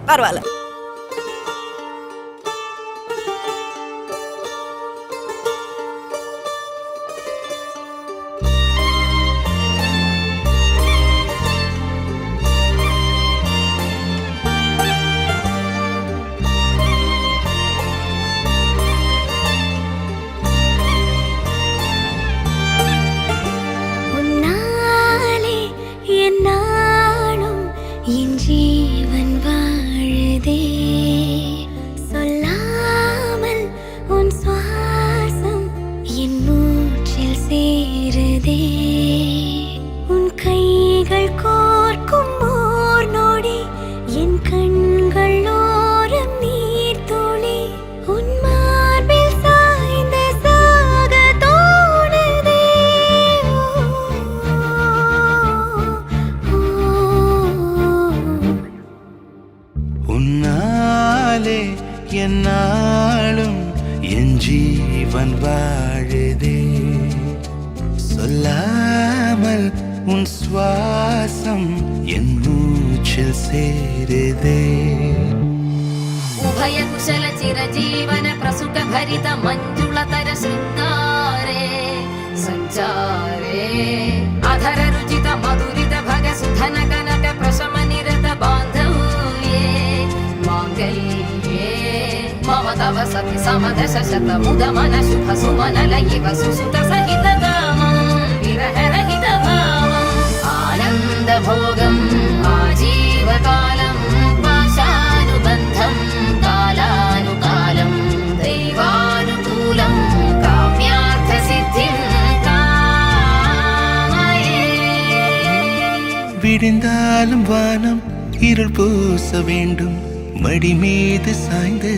பரவாயில்ல. உன்னாலே என்னாலும் என் ஜீவன் வாழுதே, சொல்லாமல் உன் சுவாசம் என் மூச்சில் சேருதே. உபய குசல சிரஜீவன பிரசுக பரித மஞ்சுளதர சிருங்காரே சஞ்சாரே அதர ருச்சித மதுரித भग सुधन कनक प्रशम निरत बान्धव्ये माङ्गल्ये मम तव सति समदश शत मुद मन शुभ सुमन लयिव सुसुत सहित कामं विरह रहित भावम् आनन्द भोगम् आजीवकालं पाशानुबन्धं कालानुकालं दैवानुकूलं काम्यार्थ सिद्धिं விடிந்தாலும் வானம் இருள் பூச வேண்டும், மடி மீது சாய்ந்து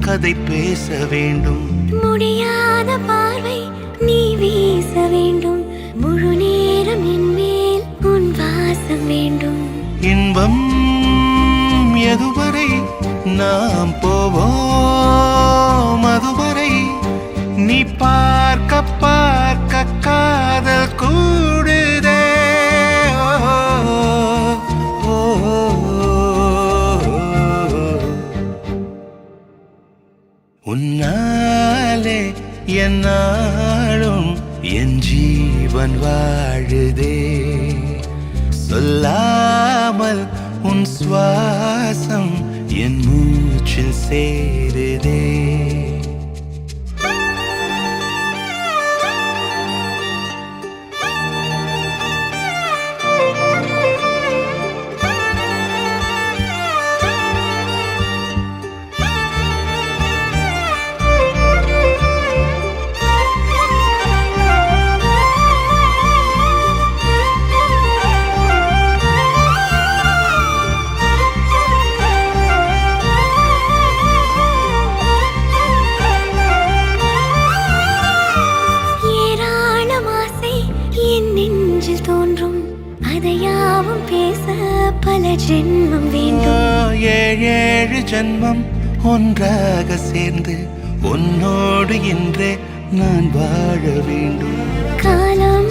கதை பேச வேண்டும். முடியாத பார்வை நீ வீச வேண்டும், முழு நேரம் என் மேல் உன் வாசம் வேண்டும். இன்பம் எதுவரை நாம் போவோம், அதுவரை நீ பார்க்க பார்க்க காதல் கூடுதே. உன்னாலே என்னாலும் என் ஜீவன் வாழுதே, சொல்லாமல் உன் சுவாசம் என் மூச்சில் சேருதே. அதையாவும் பேச பல ஜென்மம் வேண்டும். ஏழு ஜென்மம் ஒன்றாக சேர்ந்து உன்னோடு இன்றே நான் வாழ வேண்டும். காலம்